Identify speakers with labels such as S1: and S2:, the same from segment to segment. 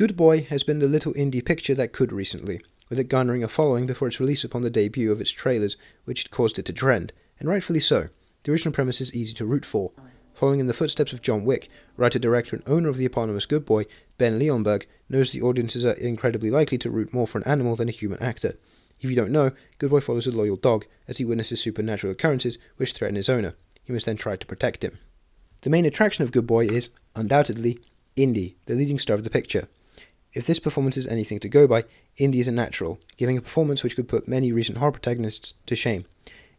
S1: Good Boy has been the little indie picture that could recently, with it garnering a following before its release upon the debut of its trailers, which had caused it to trend, and rightfully so. The original premise is easy to root for. Following in the footsteps of John Wick, writer, director, and owner of the eponymous Good Boy, Ben Leonberg knows the audiences are incredibly likely to root more for an animal than a human actor. If you don't know, Good Boy follows a loyal dog as he witnesses supernatural occurrences which threaten his owner. He must then try to protect him. The main attraction of Good Boy is, undoubtedly, Indy, the leading star of the picture. If this performance is anything to go by, Indy is a natural, giving a performance which could put many recent horror protagonists to shame.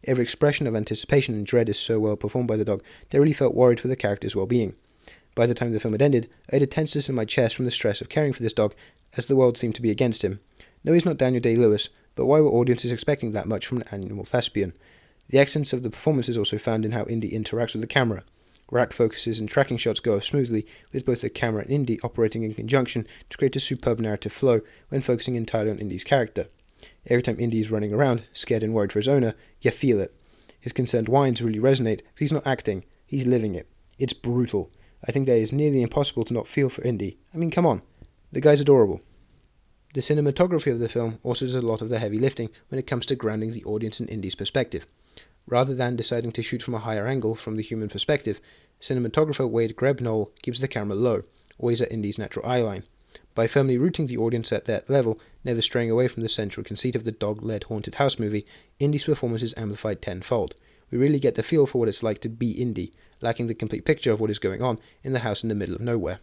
S1: Every expression of anticipation and dread is so well performed by the dog that I really felt worried for the character's well-being. By the time the film had ended, I had a tenseness in my chest from the stress of caring for this dog, as the world seemed to be against him. No, he's not Daniel Day-Lewis, but why were audiences expecting that much from an animal thespian? The excellence of the performance is also found in how Indy interacts with the camera. Rack focuses and tracking shots go off smoothly, with both the camera and Indy operating in conjunction to create a superb narrative flow when focusing entirely on Indy's character. Every time Indy is running around, scared and worried for his owner, you feel it. His concerned whines really resonate because he's not acting, he's living it. It's brutal. I think that it is nearly impossible to not feel for Indy. I mean, come on. The guy's adorable. The cinematography of the film also does a lot of the heavy lifting when it comes to grounding the audience in Indy's perspective. Rather than deciding to shoot from a higher angle from the human perspective, cinematographer Wade Grebnall keeps the camera low, always at Indy's natural eye line. By firmly rooting the audience at that level, never straying away from the central conceit of the dog-led haunted house movie, Indy's performance is amplified tenfold. We really get the feel for what it's like to be Indy, lacking the complete picture of what is going on in the house in the middle of nowhere.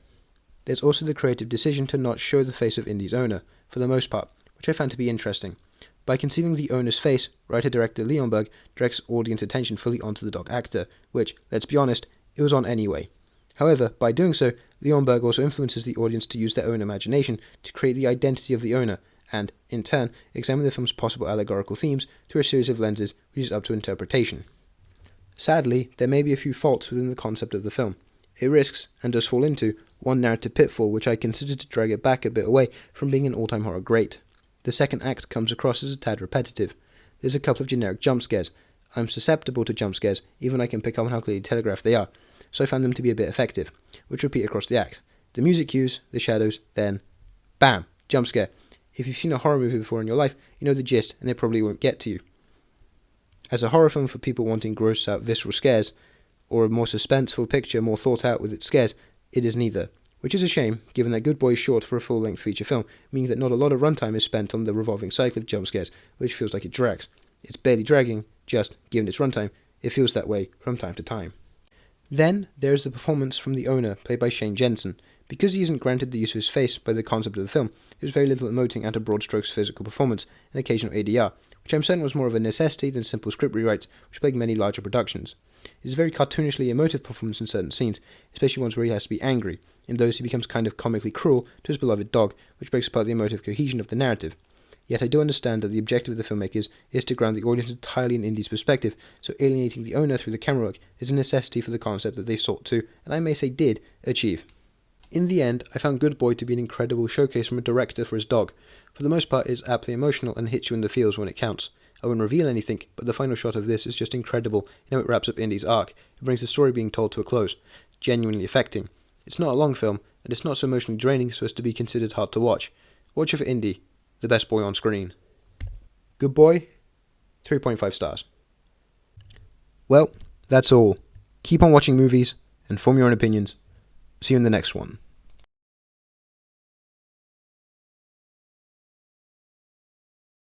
S1: There's also the creative decision to not show the face of Indy's owner, for the most part, which I found to be interesting. By concealing the owner's face, writer-director Leonberg directs audience attention fully onto the dog actor, which, let's be honest, it was on anyway. However, by doing so, Leonberg also influences the audience to use their own imagination to create the identity of the owner, and, in turn, examine the film's possible allegorical themes through a series of lenses which is up to interpretation. Sadly, there may be a few faults within the concept of the film. It risks, and does fall into, one narrative pitfall which I consider to drag it back a bit away from being an all-time horror great. The second act comes across as a tad repetitive. There's a couple of generic jump scares. I'm susceptible to jump scares, even I can pick up on how clearly telegraphed they are, so I found them to be a bit effective, which repeat across the act. The music cues, the shadows, then, bam, jump scare. If you've seen a horror movie before in your life, you know the gist, and it probably won't get to you. As a horror film for people wanting gross out visceral scares, or a more suspenseful picture more thought out with its scares, it is neither. Which is a shame, given that Good Boy is short for a full-length feature film, meaning that not a lot of runtime is spent on the revolving cycle of jump scares, which feels like it drags. It's barely dragging, just, given its runtime, it feels that way from time to time. Then, there is the performance from the owner, played by Shane Jensen. Because he isn't granted the use of his face by the concept of the film, there's very little emoting out of broad strokes physical performance and occasional ADR, which I'm certain was more of a necessity than simple script rewrites, which plague many larger productions. It is a very cartoonishly emotive performance in certain scenes, especially ones where he has to be angry. In those, he becomes kind of comically cruel to his beloved dog, which breaks apart the emotive cohesion of the narrative. Yet I do understand that the objective of the filmmakers is to ground the audience entirely in Indy's perspective, so alienating the owner through the camera work is a necessity for the concept that they sought to, and I may say did, achieve. In the end, I found Good Boy to be an incredible showcase from a director for his dog. For the most part, it is aptly emotional and hits you in the feels when it counts. I won't reveal anything, but the final shot of this is just incredible in how it wraps up Indy's arc. It brings the story being told to a close. It's genuinely affecting. It's not a long film, and it's not so emotionally draining so as to be considered hard to watch. Watch it for Indy, the best boy on screen. Good Boy, 3.5 stars. Well, that's all. Keep on watching movies, and form your own opinions. See you in the next one.